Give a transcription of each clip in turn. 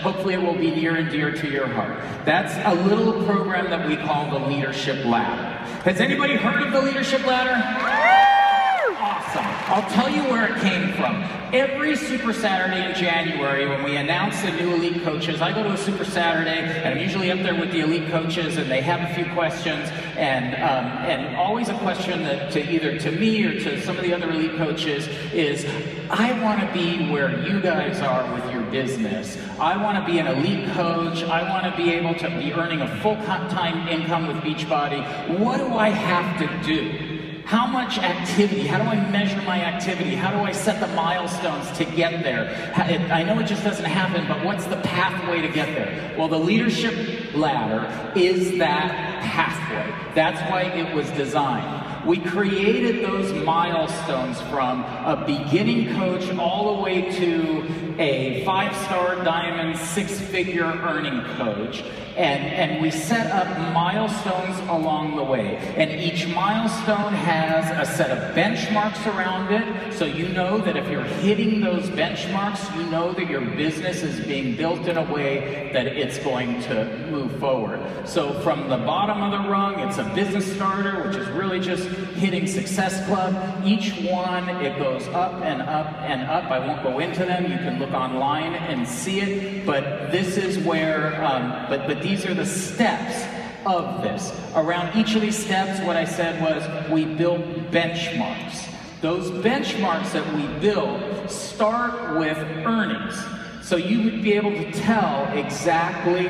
hopefully it will be near and dear to your heart. That's a little program that we call the Leadership Ladder. Has anybody heard of the Leadership Ladder? Awesome. I'll tell you where it came from. Every Super Saturday in January, when we announce the new elite coaches, I go to a Super Saturday, and I'm usually up there with the elite coaches, and they have a few questions, and always a question that either to me or to some of the other elite coaches is, I want to be where you guys are with your business. I want to be an elite coach. I want to be able to be earning a full-time income with Beachbody. What do I have to do? How much activity? How do I measure my activity? How do I set the milestones to get there? I know it just doesn't happen, but what's the pathway to get there? Well, the Leadership Ladder is that pathway. That's why it was designed. We created those milestones from a beginning coach all the way to a 5-star diamond, 6-figure earning coach. And we set up milestones along the way. And each milestone has a set of benchmarks around it. So you know that if you're hitting those benchmarks, you know that your business is being built in a way that it's going to move forward. So from the bottom of the rung, it's a business starter, which is really just hitting Success Club. Each one, it goes up and up and up. I won't go into them. You can look online and see it. But this is where, but these are the steps of this. Around each of these steps, what I said was we build benchmarks. Those benchmarks that we build start with earnings. So you would be able to tell exactly,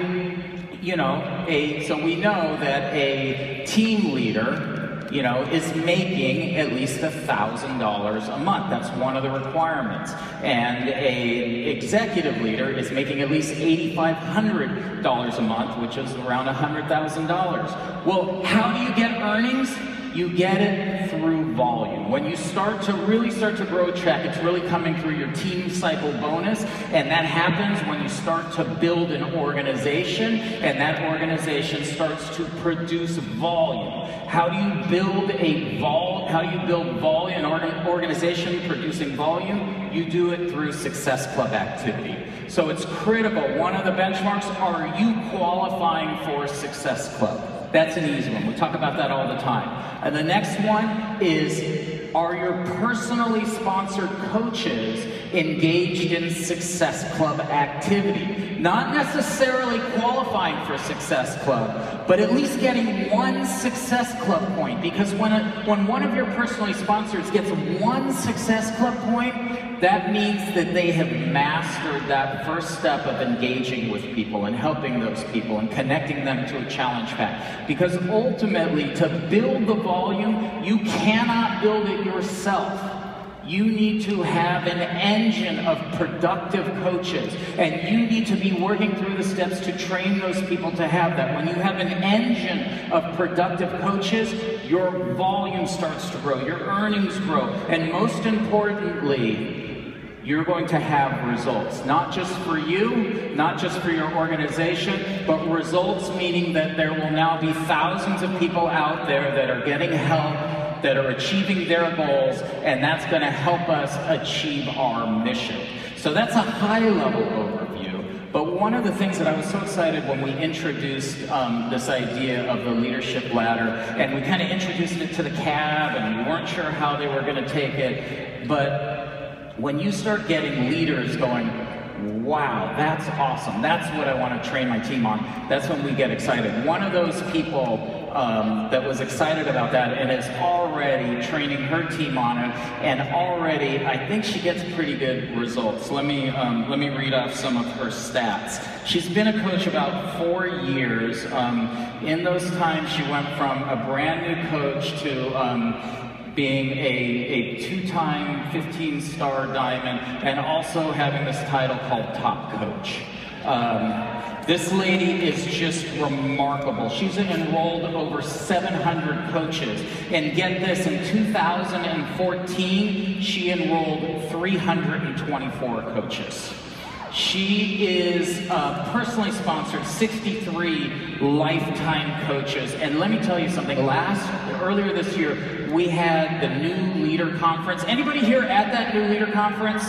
so we know that a team leader, is making at least $1,000 a month. That's one of the requirements. And a executive leader is making at least $8,500 a month, which is around $100,000. Well, how do you get earnings? You get it through volume. When you really start to grow a check, it's really coming through your team cycle bonus, and that happens when you start to build an organization, and that organization starts to produce volume. How do you build volume, an organization producing volume? You do it through Success Club activity. So it's critical. One of the benchmarks, are you qualifying for Success Club? That's an easy one. We talk about that all the time. And the next one is, are your personally sponsored coaches engaged in Success Club activity? Not necessarily qualifying for Success Club, but at least getting one Success Club point. Because when one of your personally sponsors gets one Success Club point, that means that they have mastered that first step of engaging with people and helping those people and connecting them to a challenge pack. Because ultimately, to build the volume, you cannot build it yourself. You need to have an engine of productive coaches, and you need to be working through the steps to train those people to have that. When you have an engine of productive coaches, your volume starts to grow, your earnings grow, and most importantly, you're going to have results, not just for you, not just for your organization, but results meaning that there will now be thousands of people out there that are getting help, that are achieving their goals, and that's going to help us achieve our mission. So that's a high-level overview. But one of the things that I was so excited when we introduced this idea of the Leadership Ladder, and we kind of introduced it to the cab, and we weren't sure how they were going to take it, but when you start getting leaders going, wow, that's awesome, that's what I want to train my team on, that's when we get excited. One of those people that was excited about that and is already training her team on it, and already I think she gets pretty good results. Let me read off some of her stats. She's been a coach about 4 years. In those times, she went from a brand new coach to being a 2-time 15-star diamond, and also having this title called Top Coach. This lady is just remarkable. She's enrolled over 700 coaches. And get this, in 2014, she enrolled 324 coaches. She is personally sponsored 63 lifetime coaches. And let me tell you something, earlier this year, we had the New Leader Conference. Anybody here at that New Leader Conference?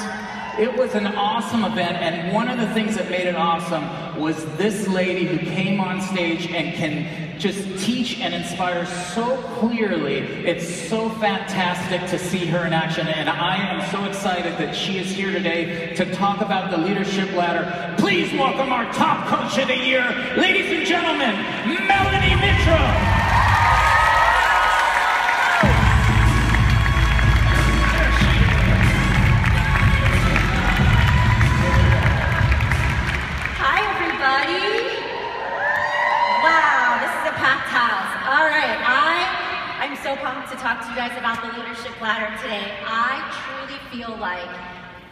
It was an awesome event, and one of the things that made it awesome was this lady who came on stage and can just teach and inspire so clearly. It's so fantastic to see her in action, and I am so excited that she is here today to talk about the Leadership Ladder. Please welcome our top coach of the year, ladies and gentlemen, Melanie Mitchell. I'm so pumped to talk to you guys about the Leadership Ladder today. I truly feel like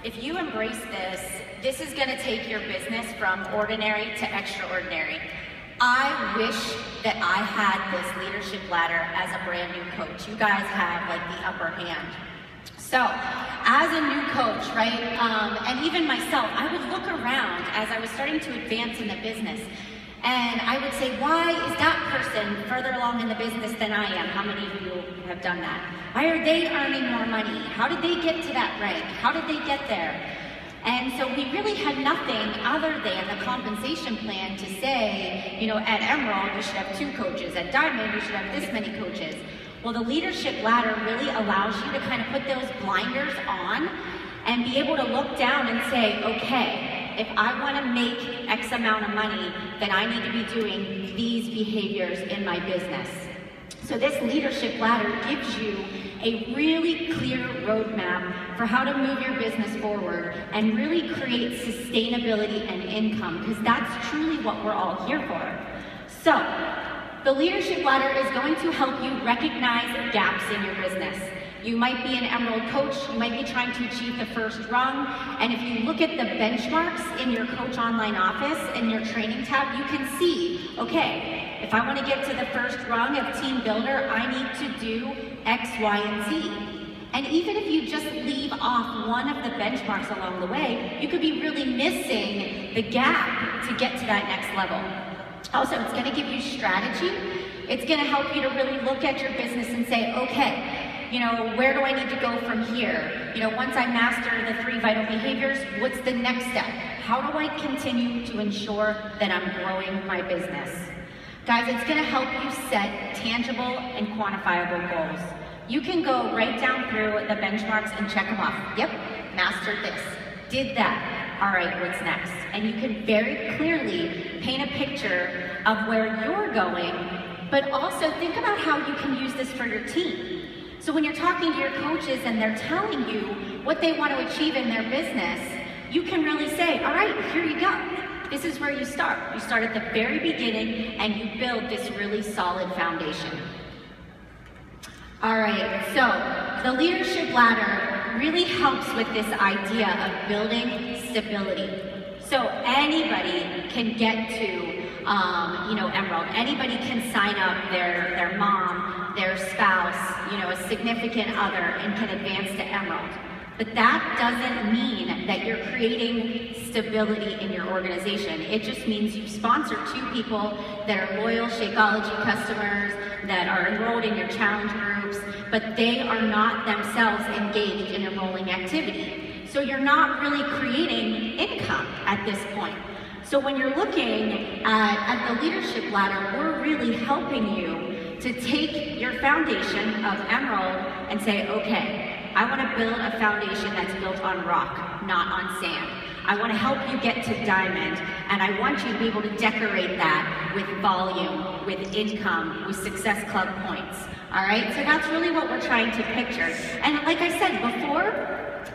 if you embrace this, this is going to take your business from ordinary to extraordinary. I wish that I had this Leadership Ladder as a brand new coach. You guys have like the upper hand. So, as a new coach, right, and even myself, I would look around as I was starting to advance in the business. And I would say, why is that person further along in the business than I am? How many of you have done that? Why are they earning more money? How did they get to that rank? How did they get there? And so we really had nothing other than the compensation plan to say, you know, at Emerald, you should have 2 coaches. At Diamond, you should have this many coaches. Well, the Leadership Ladder really allows you to kind of put those blinders on and be able to look down and say, okay, if I want to make X amount of money, then I need to be doing these behaviors in my business. So this Leadership Ladder gives you a really clear roadmap for how to move your business forward and really create sustainability and income, because that's truly what we're all here for. So, the Leadership Ladder is going to help you recognize gaps in your business. You might be an Emerald coach, you might be trying to achieve the first rung, and if you look at the benchmarks in your Coach Online office, in your training tab, you can see, okay, if I want to get to the first rung of Team Builder, I need to do X, Y, and Z. And even if you just leave off one of the benchmarks along the way, you could be really missing the gap to get to that next level. Also, it's going to give you strategy. It's going to help you to really look at your business and say, okay, you know, where do I need to go from here? You know, once I master the 3 vital behaviors, what's the next step? How do I continue to ensure that I'm growing my business? Guys, it's going to help you set tangible and quantifiable goals. You can go right down through the benchmarks and check them off. Yep, mastered this, did that. All right, what's next? And you can very clearly paint a picture of where you're going, but also think about how you can use this for your team. So when you're talking to your coaches and they're telling you what they want to achieve in their business, you can really say, all right, here you go. This is where you start. You start at the very beginning and you build this really solid foundation. All right, so the Leadership Ladder really helps with this idea of building stability. So anybody can get to Emerald. Anybody can sign up their mom, their spouse, you know, a significant other, and can advance to Emerald. But that doesn't mean that you're creating stability in your organization. It just means you sponsor 2 people that are loyal Shakeology customers, that are enrolled in your challenge groups, but they are not themselves engaged in enrolling activity. So you're not really creating income at this point. So when you're looking at the Leadership Ladder, we're really helping you to take your foundation of Emerald and say, okay, I want to build a foundation that's built on rock, not on sand. I want to help you get to Diamond, and I want you to be able to decorate that with volume, with income, with Success Club points. All right, so that's really what we're trying to picture. And like I said before,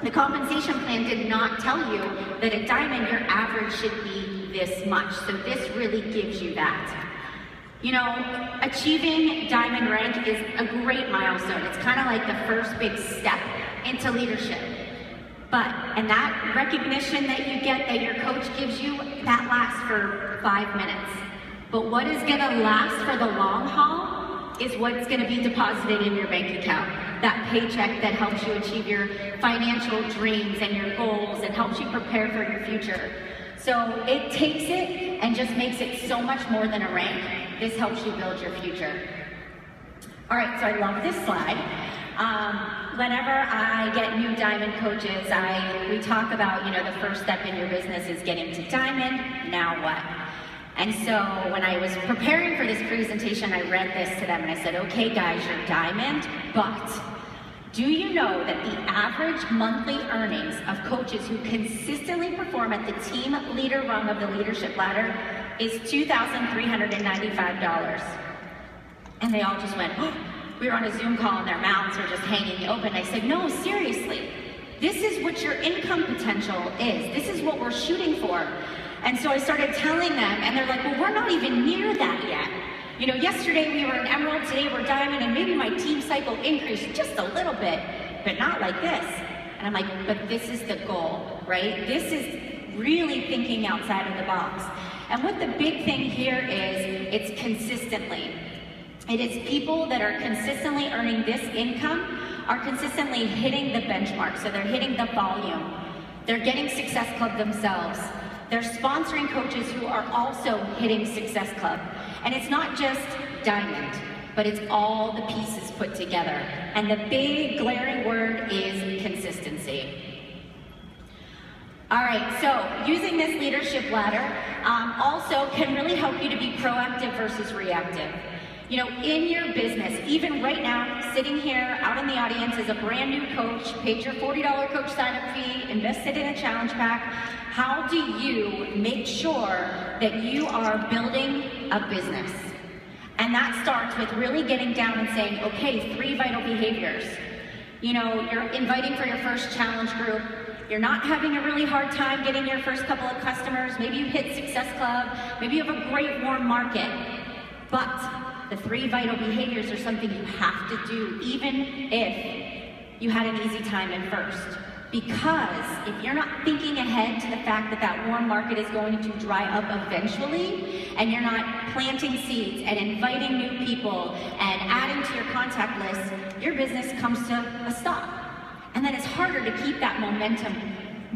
the compensation plan did not tell you that at Diamond your average should be this much. So this really gives you that. You know, achieving Diamond rank is a great milestone. It's kind of like the first big step into leadership. And that recognition that you get, that your coach gives you, that lasts for 5 minutes. But what is gonna last for the long haul is what's gonna be deposited in your bank account. That paycheck that helps you achieve your financial dreams and your goals and helps you prepare for your future. So it takes it and just makes it so much more than a rank. This helps you build your future. All right, so I love this slide. Whenever I get new diamond coaches, we talk about, the first step in your business is getting to diamond, now what? And so when I was preparing for this presentation, I read this to them and I said, okay guys, you're diamond, but do you know that the average monthly earnings of coaches who consistently perform at the team leader rung of the leadership ladder is $2,395? And they all just went, oh. We were on a Zoom call and their mouths were just hanging open. I said, no, seriously, this is what your income potential is. This is what we're shooting for. And so I started telling them, and they're like, well, we're not even near that yet. Yesterday we were in Emerald, today we're Diamond, and maybe my team cycle increased just a little bit, but not like this. And I'm like, but this is the goal, right? This is really thinking outside of the box. And what the big thing here is, it's consistently. It is people that are consistently earning this income are consistently hitting the benchmark. So they're hitting the volume. They're getting Success Club themselves. They're sponsoring coaches who are also hitting Success Club. And it's not just diamond, but it's all the pieces put together. And the big glaring word is consistency. All right, so using this leadership ladder also can really help you to be proactive versus reactive. In your business, even right now, sitting here out in the audience as a brand new coach, paid your $40 coach sign-up fee, invested in a challenge pack, how do you make sure that you are building a business? And that starts with really getting down and saying, okay, 3 vital behaviors. You're inviting for your first challenge group. You're not having a really hard time getting your first couple of customers. Maybe you hit Success Club. Maybe you have a great warm market. But the 3 vital behaviors are something you have to do, even if you had an easy time at first. Because if you're not thinking ahead to the fact that that warm market is going to dry up eventually, and you're not planting seeds and inviting new people and adding to your contact list, your business comes to a stop. And then it's harder to keep that momentum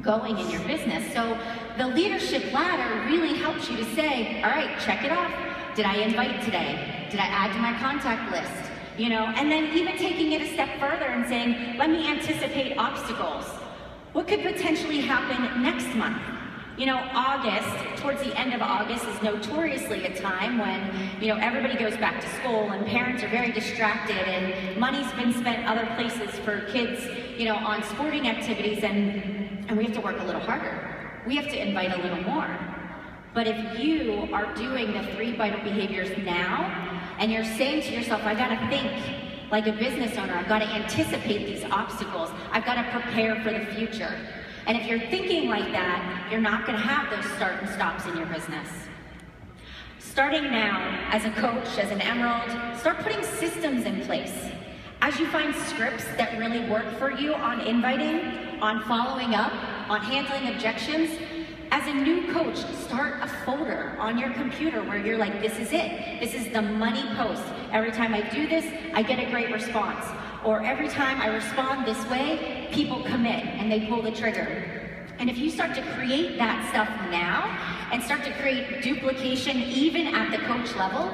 going in your business. So the leadership ladder really helps you to say, all right, check it off. Did I invite today? Did I add to my contact list? And then even taking it a step further and saying, let me anticipate obstacles. What could potentially happen next month? August, towards the end of August, is notoriously a time when, everybody goes back to school and parents are very distracted and money's been spent other places for kids, on sporting activities, and we have to work a little harder. We have to invite a little more. But if you are doing the 3 vital behaviors now, and you're saying to yourself, I gotta think like a business owner, I've gotta anticipate these obstacles, I've gotta prepare for the future. And if you're thinking like that, you're not gonna have those start and stops in your business. Starting now, as a coach, as an Emerald, start putting systems in place. As you find scripts that really work for you on inviting, on following up, on handling objections, as a new coach, start a folder on your computer where you're like, this is it. This is the money post. Every time I do this, I get a great response. Or every time I respond this way, people commit and they pull the trigger. And if you start to create that stuff now and start to create duplication even at the coach level,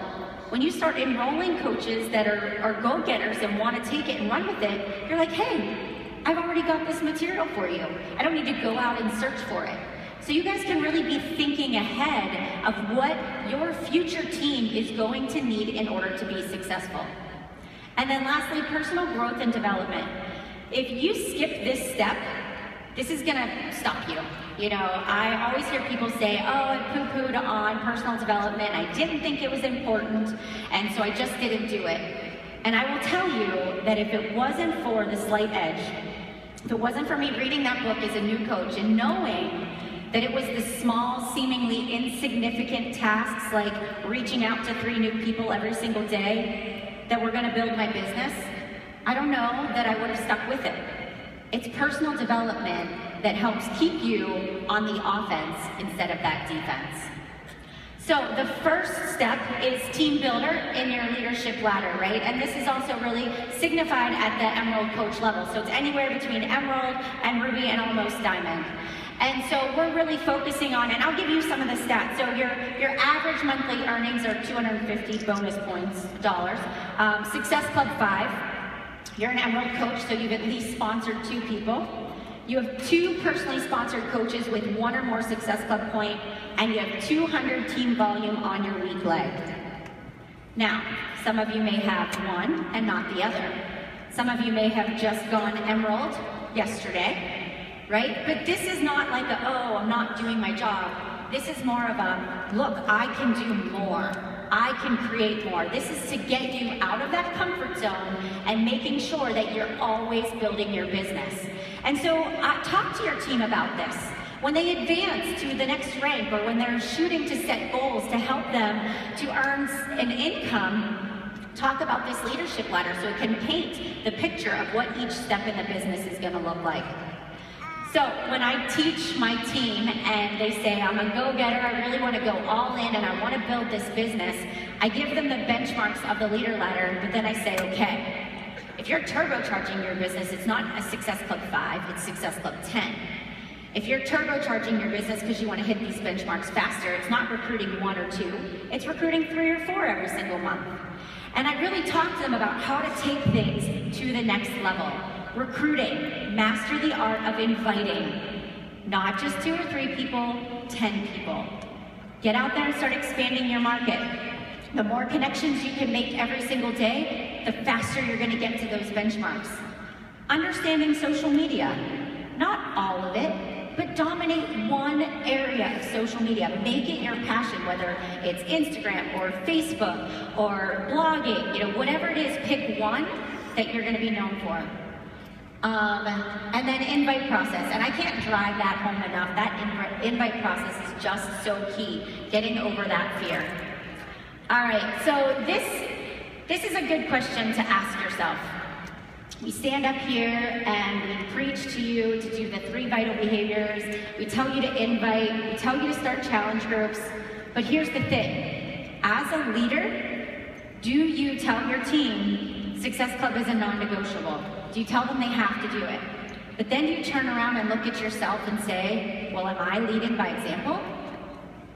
when you start enrolling coaches that are go-getters and want to take it and run with it, you're like, hey, I've already got this material for you. I don't need to go out and search for it. So you guys can really be thinking ahead of what your future team is going to need in order to be successful. And then lastly, personal growth and development. If you skip this step, this is gonna stop you. I always hear people say, oh, I poo-pooed on personal development, I didn't think it was important, and so I just didn't do it. And I will tell you that if it wasn't for the slight edge, if it wasn't for me reading that book as a new coach and knowing that it was the small, seemingly insignificant tasks like reaching out to 3 new people every single day that were gonna build my business, I don't know that I would have stuck with it. It's personal development that helps keep you on the offense instead of that defense. So the first step is team builder in your leadership ladder, right? And this is also really signified at the Emerald coach level. So it's anywhere between Emerald and Ruby and almost Diamond. And so we're really focusing on, and I'll give you some of the stats. So your average monthly earnings are 250 bonus points, dollars. Success Club 5. You're an Emerald coach, so you've at least sponsored 2 people. You have 2 personally sponsored coaches with 1 or more Success Club point, and you have 200 team volume on your weak leg. Now, some of you may have one and not the other. Some of you may have just gone Emerald yesterday, right? But this is not like a, oh, I'm not doing my job. This is more of a, look, I can do more. I can create more. This is to get you out of that comfort zone and making sure that you're always building your business. And so talk to your team about this. When they advance to the next rank, or when they're shooting to set goals to help them to earn an income, talk about this leadership ladder so it can paint the picture of what each step in the business is going to look like. So when I teach my team and they say, I'm a go-getter, I really want to go all in and I want to build this business, I give them the benchmarks of the leader ladder, but then I say, okay, if you're turbocharging your business, it's not a Success Club 5, it's Success Club 10. If you're turbocharging your business because you want to hit these benchmarks faster, it's not recruiting 1 or 2, it's recruiting 3 or 4 every single month. And I really talk to them about how to take things to the next level. Recruiting, master the art of inviting, not just 2 or 3 people, 10 people. Get out there and start expanding your market. The more connections you can make every single day, the faster you're going to get to those benchmarks. Understanding social media, not all of it, but dominate one area of social media. Make it your passion, whether it's Instagram or Facebook or blogging, whatever it is, pick one that you're going to be known for. And then invite process, and I can't drive that home enough. That invite process is just so key, getting over that fear. All right, so this is a good question to ask yourself. We stand up here and we preach to you to do the 3 vital behaviors. We tell you to invite, we tell you to start challenge groups. But here's the thing, as a leader, do you tell your team Success Club is a non-negotiable? Do you tell them they have to do it? But then you turn around and look at yourself and say, well, am I leading by example?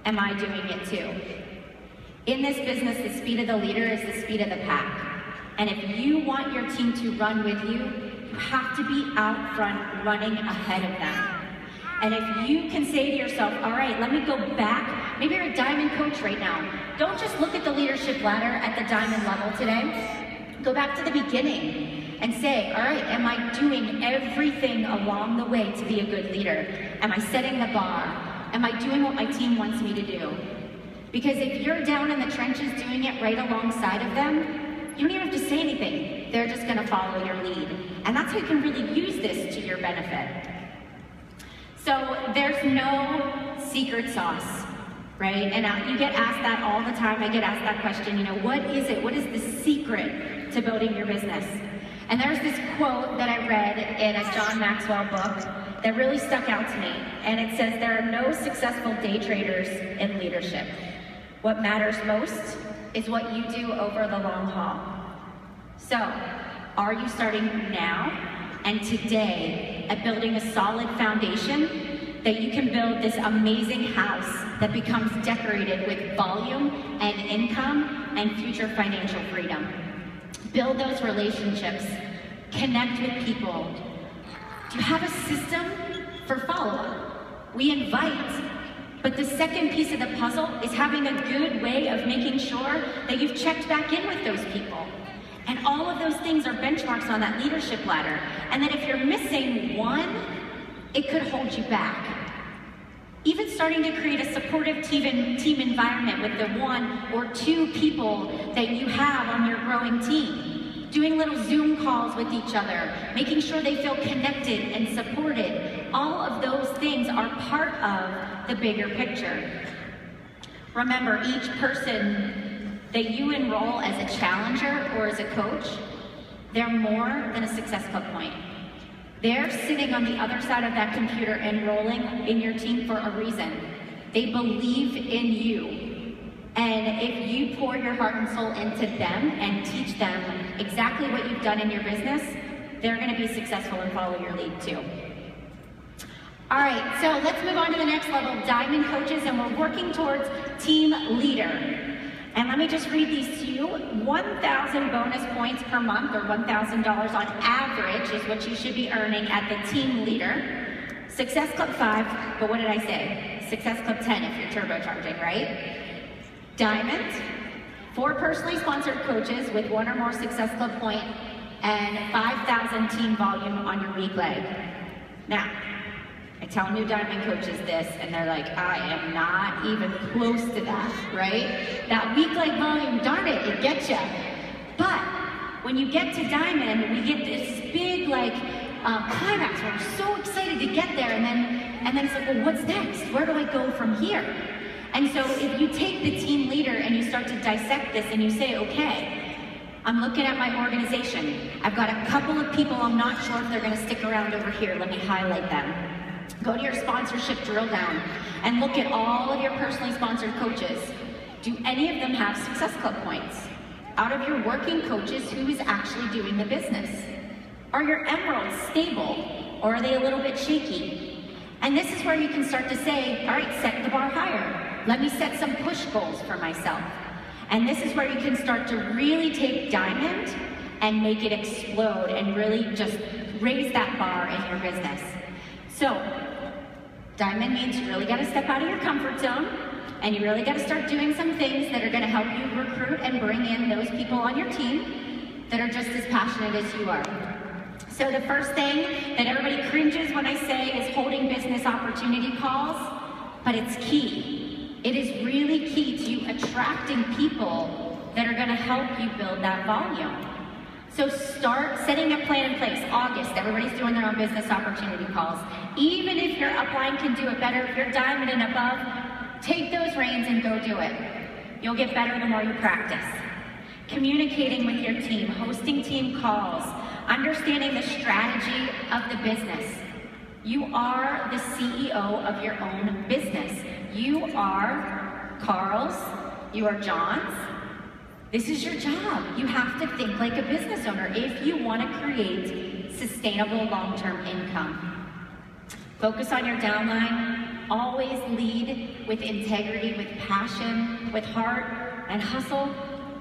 Am I doing it too? In this business, the speed of the leader is the speed of the pack. And if you want your team to run with you, you have to be out front running ahead of them. And if you can say to yourself, all right, let me go back. Maybe you're a diamond coach right now. Don't just look at the leadership ladder at the diamond level today. Go back to the beginning and say, all right, am I doing everything along the way to be a good leader? Am I setting the bar? Am I doing what my team wants me to do? Because if you're down in the trenches doing it right alongside of them, you don't even have to say anything. They're just going to follow your lead. And that's how you can really use this to your benefit. So there's no secret sauce, right? And you get asked that all the time. I get asked that question, what is it? What is the secret to building your business? And there's this quote that I read in a John Maxwell book that really stuck out to me. And it says, there are no successful day traders in leadership. What matters most is what you do over the long haul. So, are you starting now and today at building a solid foundation that you can build this amazing house that becomes decorated with volume and income and future financial freedom? Build those relationships, connect with people. Do you have a system for follow-up? We invite. But the second piece of the puzzle is having a good way of making sure that you've checked back in with those people. And all of those things are benchmarks on that leadership ladder. And then if you're missing one, it could hold you back. Even starting to create a supportive team environment with the 1 or 2 people that you have on your growing team. Doing little Zoom calls with each other, making sure they feel connected and supported. All of those things are part of the bigger picture. Remember, each person that you enroll as a challenger or as a coach, they're more than a Success Club point. They're sitting on the other side of that computer enrolling in your team for a reason. They believe in you. And if you pour your heart and soul into them and teach them exactly what you've done in your business, they're going to be successful and follow your lead too. All right, so let's move on to the next level, diamond coaches, and we're working towards team leader. And let me just read these to you. 1,000 bonus points per month, or $1,000 on average, is what you should be earning at the team leader. Success Club 5, but what did I say? Success Club 10 if you're turbocharging, right? Diamond, 4 personally sponsored coaches with 1 or more Success Club point, and 5,000 team volume on your week leg. Now, I tell new Diamond coaches this, and they're like, I am not even close to that, right? That week leg volume, darn it, it gets you. But when you get to Diamond, we get this big climax where we're so excited to get there, and then it's like, well, what's next? Where do I go from here? And so if you take the team leader and you start to dissect this and you say, okay, I'm looking at my organization. I've got a couple of people I'm not sure if they're gonna stick around over here. Let me highlight them. Go to your sponsorship drill down and look at all of your personally sponsored coaches. Do any of them have Success Club points? Out of your working coaches, who is actually doing the business? Are your emeralds stable, or are they a little bit shaky? And this is where you can start to say, all right, set the bar higher. Let me set some push goals for myself. And this is where you can start to really take Diamond and make it explode and really just raise that bar in your business. So, Diamond means you really gotta step out of your comfort zone, and you really gotta start doing some things that are gonna help you recruit and bring in those people on your team that are just as passionate as you are. So the first thing that everybody cringes when I say is holding business opportunity calls, but it's key. It is really key to you attracting people that are gonna help you build that volume. So start setting a plan in place. August, everybody's doing their own business opportunity calls. Even if your upline can do it better, if you're Diamond and above, take those reins and go do it. You'll get better the more you practice. Communicating with your team, hosting team calls, understanding the strategy of the business. You are the CEO of your own business. You are Carl's, you are John's. This is your job. You have to think like a business owner if you want to create sustainable long-term income. Focus on your downline. Always lead with integrity, with passion, with heart and hustle,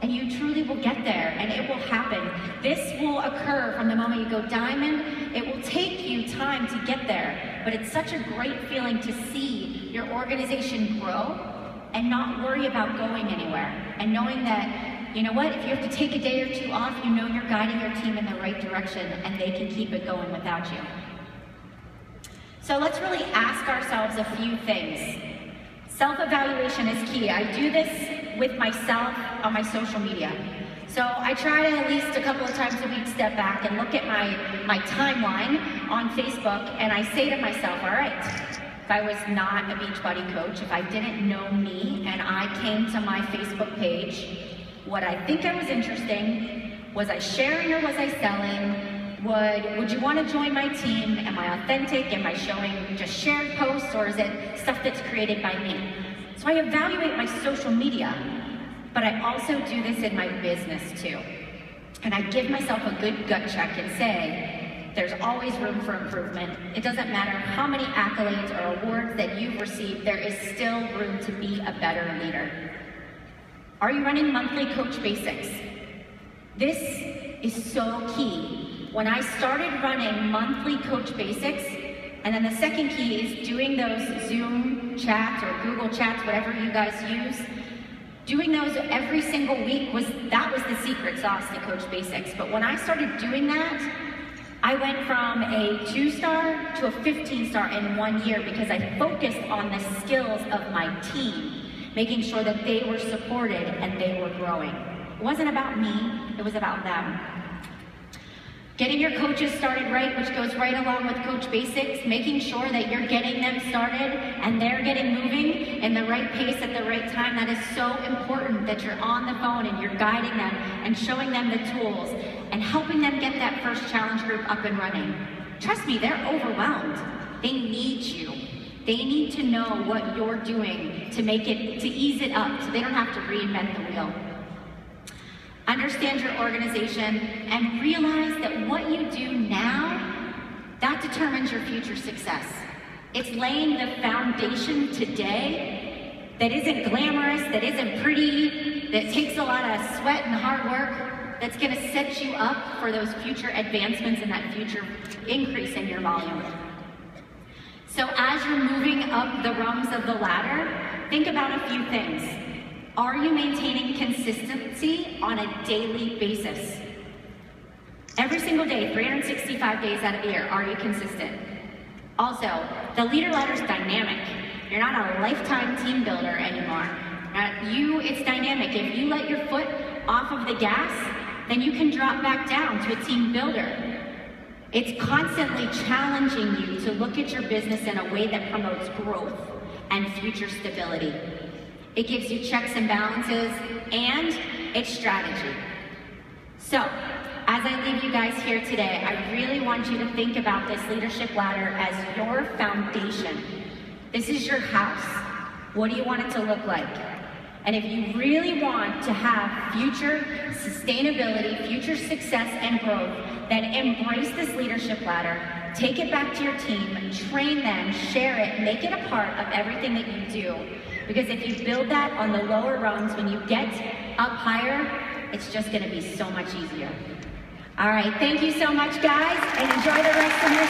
and you truly will get there, and it will happen. This will occur from the moment you go Diamond. It will take you time to get there, but it's such a great feeling to see your organization grow and not worry about going anywhere, and knowing that, you know what, if you have to take a day or two off, you know you're guiding your team in the right direction, and they can keep it going without you. So let's really ask ourselves a few things. Self-evaluation is key. I do this with myself on my social media. So I try to at least a couple of times a week step back and look at my timeline on Facebook, and I say to myself, all right, if I was not a Beachbody coach, if I didn't know me and I came to my Facebook page, would I think I was interesting? Was I sharing or was I selling? Would you want to join my team? Am I authentic? Am I showing just shared posts, or is it stuff that's created by me? So I evaluate my social media, but I also do this in my business too. And I give myself a good gut check and say, there's always room for improvement. It doesn't matter how many accolades or awards that you've received, there is still room to be a better leader. Are you running monthly Coach Basics? This is so key. When I started running monthly Coach Basics, and then the second key is doing those Zoom chats or Google chats, whatever you guys use, doing those every single week was the secret sauce to Coach Basics. But when I started doing that, I went from a 2-star to a 15-star in 1 year because I focused on the skills of my team, making sure that they were supported and they were growing. It wasn't about me, it was about them. Getting your coaches started right, which goes right along with Coach Basics, making sure that you're getting them started and they're getting moving in the right pace at the right time. That is so important, that you're on the phone and you're guiding them and showing them the tools and helping them get that first challenge group up and running. Trust me, they're overwhelmed. They need you. They need to know what you're doing to ease it up so they don't have to reinvent the wheel. Understand your organization and realize that what you do now, that determines your future success. It's laying the foundation today that isn't glamorous, that isn't pretty, that takes a lot of sweat and hard work, that's gonna set you up for those future advancements and that future increase in your volume. So as you're moving up the rungs of the ladder, think about a few things. Are you maintaining consistency on a daily basis? Every single day, 365 days out of the year, are you consistent? Also, the leader ladder is dynamic. You're not a lifetime team builder anymore. It's dynamic. If you let your foot off of the gas, then you can drop back down to a team builder. It's constantly challenging you to look at your business in a way that promotes growth and future stability. It gives you checks and balances, and it's strategy. So, as I leave you guys here today, I really want you to think about this leadership ladder as your foundation. This is your house. What do you want it to look like? And if you really want to have future sustainability, future success and growth, then embrace this leadership ladder, take it back to your team, train them, share it, make it a part of everything that you do. Because if you build that on the lower rungs, when you get up higher, it's just gonna be so much easier. All right, thank you so much, guys, and enjoy the rest of your